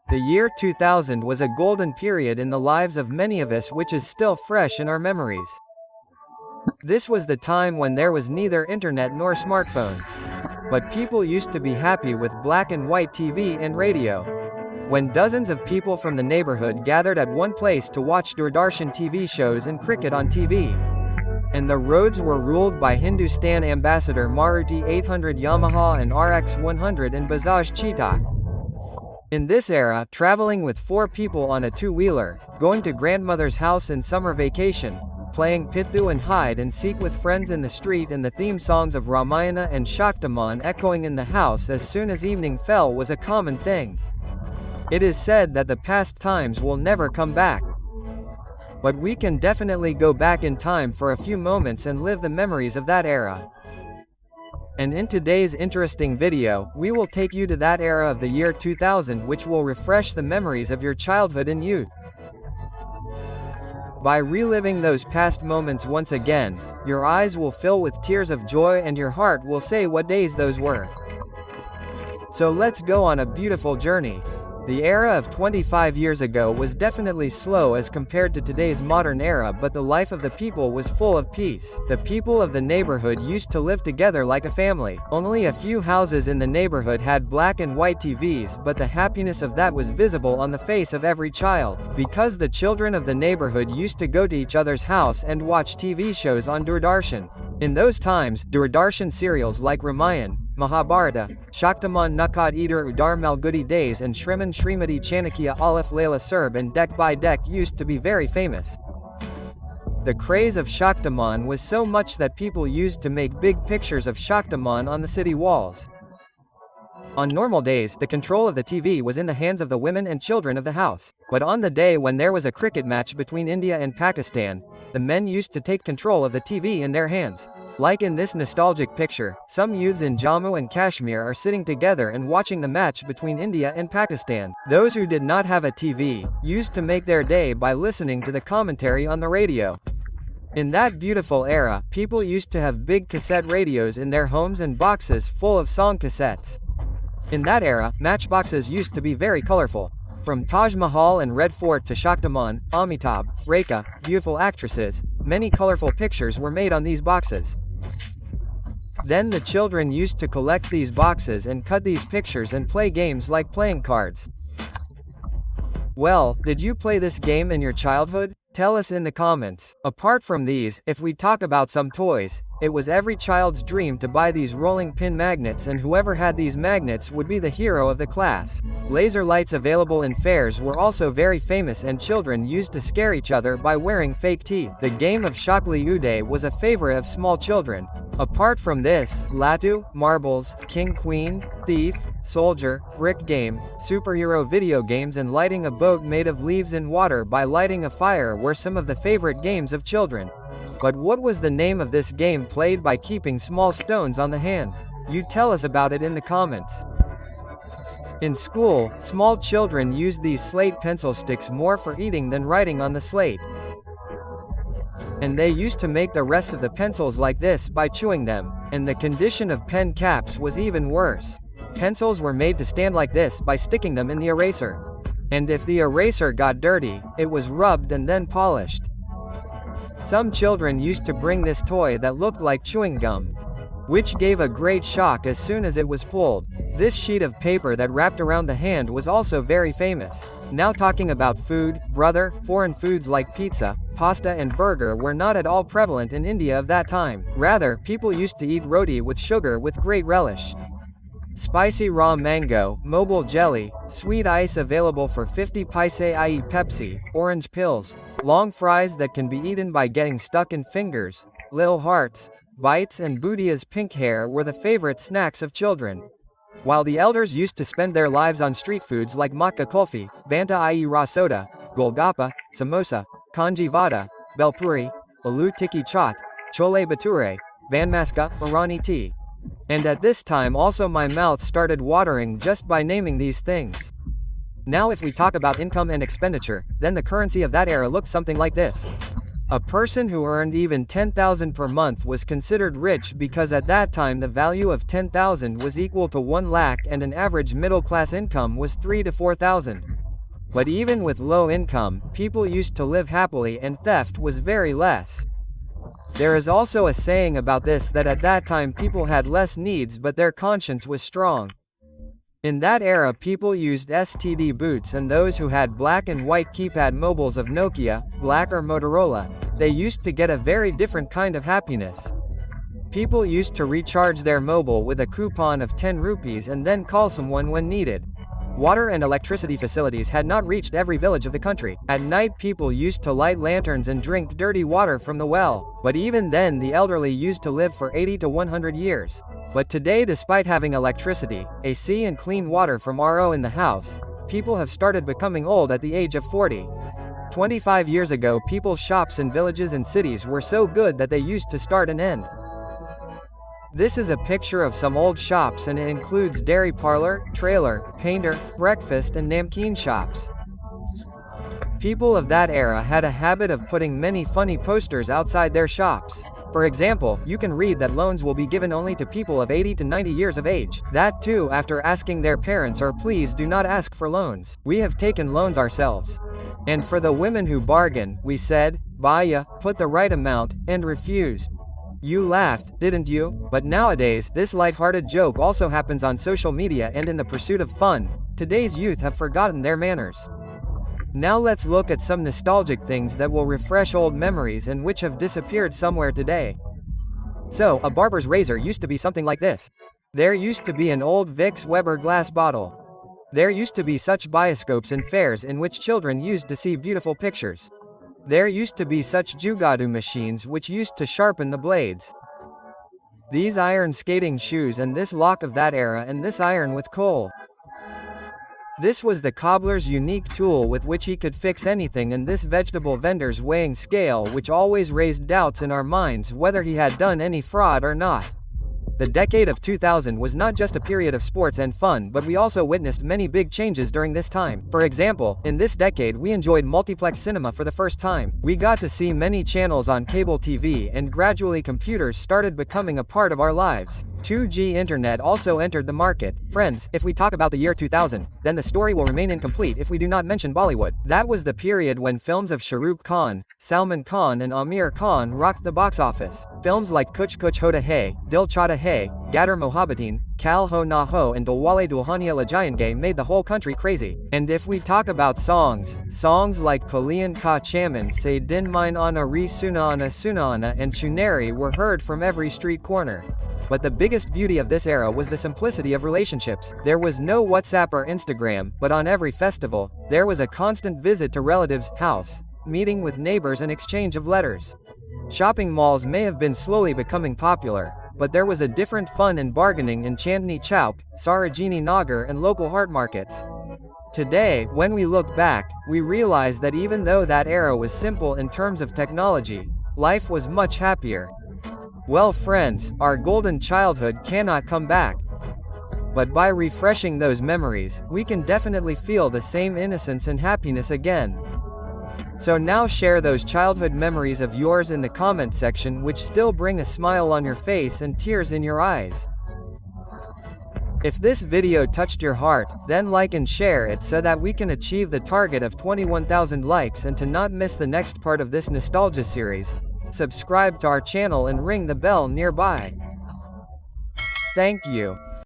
The year 2000 was a golden period in the lives of many of us, which is still fresh in our memories. This was the time when there was neither internet nor smartphones. But people used to be happy with black and white TV and radio. When dozens of people from the neighborhood gathered at one place to watch Doordarshan TV shows and cricket on TV. And the roads were ruled by Hindustan Ambassador Maruti 800 Yamaha and RX 100 and Bajaj Cheetah. In this era, traveling with 4 people on a two-wheeler, going to grandmother's house in summer vacation, playing Pithu and hide and seek with friends in the street, and the theme songs of Ramayana and Shaktiman echoing in the house as soon as evening fell was a common thing. It is said that the past times will never come back. But we can definitely go back in time for a few moments and live the memories of that era. And in today's interesting video, we will take you to that era of the year 2000, which will refresh the memories of your childhood and youth. By reliving those past moments once again, your eyes will fill with tears of joy and your heart will say what days those were. So let's go on a beautiful journey. The era of 25 years ago was definitely slow as compared to today's modern era, but the life of the people was full of peace. The people of the neighborhood used to live together like a family. Only a few houses in the neighborhood had black and white TVs, but the happiness of that was visible on the face of every child, because the children of the neighborhood used to go to each other's house and watch TV shows on Doordarshan. In those times, Doordarshan serials like Ramayan, Mahabharata, Shaktiman Nakat Eater Udar Malgudi Days and Shriman Shrimati Chanakya Alif Layla Serb and Deck by Deck used to be very famous. The craze of Shaktiman was so much that people used to make big pictures of Shaktiman on the city walls. On normal days, the control of the TV was in the hands of the women and children of the house. But on the day when there was a cricket match between India and Pakistan, the men used to take control of the TV in their hands. Like in this nostalgic picture, some youths in Jammu and Kashmir are sitting together and watching the match between India and Pakistan. Those who did not have a TV used to make their day by listening to the commentary on the radio. In that beautiful era, people used to have big cassette radios in their homes and boxes full of song cassettes. In that era, matchboxes used to be very colorful. From Taj Mahal and Red Fort to Shaktiman, Amitabh, Rekha, beautiful actresses, many colorful pictures were made on these boxes. Then the children used to collect these boxes and cut these pictures and play games like playing cards. Well, did you play this game in your childhood? Tell us in the comments. Apart from these, if we talk about some toys, it was every child's dream to buy these rolling pin magnets, and whoever had these magnets would be the hero of the class. Laser lights available in fairs were also very famous, and children used to scare each other by wearing fake teeth. The game of Shakli Uday was a favorite of small children. Apart from this, Latu, marbles, king queen, thief, soldier, brick game, superhero video games and lighting a boat made of leaves in water by lighting a fire were some of the favorite games of children. But what was the name of this game played by keeping small stones on the hand? You tell us about it in the comments. In school, small children used these slate pencil sticks more for eating than writing on the slate. And they used to make the rest of the pencils like this by chewing them, and the condition of pen caps was even worse. Pencils were made to stand like this by sticking them in the eraser. And if the eraser got dirty, it was rubbed and then polished. Some children used to bring this toy that looked like chewing gum, which gave a great shock as soon as it was pulled. This sheet of paper that wrapped around the hand was also very famous. Now talking about food, brother, foreign foods like pizza, pasta and burger were not at all prevalent in India of that time. Rather, people used to eat roti with sugar with great relish. Spicy raw mango, mobile jelly, sweet ice available for 50 paise i.e. Pepsi, orange pills, long fries that can be eaten by getting stuck in fingers, little hearts, bites and Bhudia's pink hair were the favorite snacks of children. While the elders used to spend their lives on street foods like matka kulfi, banta i.e. raw soda, golgappa, samosa, kanji vada, belpuri, aloo tikki chaat, chole bhature, vanmaska, Irani tea. And at this time also my mouth started watering just by naming these things. Now if we talk about income and expenditure, then the currency of that era looked something like this. A person who earned even 10,000 per month was considered rich because at that time the value of 10,000 was equal to 1 lakh and an average middle-class income was 3 to 4,000. But even with low income, people used to live happily and theft was very less. There is also a saying about this that at that time people had less needs but their conscience was strong. In that era people used STD boots, and those who had black and white keypad mobiles of Nokia, Black or Motorola, they used to get a very different kind of happiness. People used to recharge their mobile with a coupon of 10 rupees and then call someone when needed. Water and electricity facilities had not reached every village of the country. At night people used to light lanterns and drink dirty water from the well. But even then the elderly used to live for 80 to 100 years. But today, despite having electricity, AC and clean water from RO in the house, people have started becoming old at the age of 40. 25 years ago people's shops in villages and cities were so good that they used to start and end. This is a picture of some old shops and it includes dairy parlor, trailer, painter, breakfast and namkeen shops. People of that era had a habit of putting many funny posters outside their shops. For example, you can read that loans will be given only to people of 80 to 90 years of age. That too after asking their parents or please do not ask for loans. We have taken loans ourselves. And for the women who bargain, we said, Baya, put the right amount, and refused. You laughed, didn't you? But nowadays, this light-hearted joke also happens on social media and in the pursuit of fun. Today's youth have forgotten their manners. Now let's look at some nostalgic things that will refresh old memories and which have disappeared somewhere today. So, a barber's razor used to be something like this. There used to be an old Vicks Weber glass bottle. There used to be such bioscopes and fairs in which children used to see beautiful pictures. There used to be such jugadu machines which used to sharpen the blades. These iron skating shoes and this lock of that era and this iron with coal. This was the cobbler's unique tool with which he could fix anything, and this vegetable vendor's weighing scale which always raised doubts in our minds whether he had done any fraud or not. The decade of 2000 was not just a period of sports and fun, but we also witnessed many big changes during this time. For example, in this decade we enjoyed multiplex cinema for the first time. We got to see many channels on cable TV and gradually computers started becoming a part of our lives. 2G internet also entered the market. Friends, if we talk about the year 2000, then the story will remain incomplete if we do not mention Bollywood. That was the period when films of Shah Rukh Khan, Salman Khan and Aamir Khan rocked the box office. Films like Kuch Kuch Hota Hai, Dil Chahta Hai, Gadar Mohabbateen, Kal Ho Na Ho and Dilwale Dulhania Le Jayenge made the whole country crazy. And if we talk about songs like Kaliyan Ka Chaman Se Din Mine Ana Re Sunana Sunana and Chunari were heard from every street corner. But the biggest beauty of this era was the simplicity of relationships. There was no WhatsApp or Instagram, but on every festival, there was a constant visit to relatives' house, meeting with neighbors and exchange of letters. Shopping malls may have been slowly becoming popular, but there was a different fun and bargaining in Chandni Chowk, Sarojini Nagar and local heart markets. Today, when we look back, we realize that even though that era was simple in terms of technology, life was much happier. Well friends, our golden childhood cannot come back. But by refreshing those memories, we can definitely feel the same innocence and happiness again. So now share those childhood memories of yours in the comment section which still bring a smile on your face and tears in your eyes. If this video touched your heart, then like and share it so that we can achieve the target of 21,000 likes, and to not miss the next part of this nostalgia series, subscribe to our channel and ring the bell nearby. Thank you.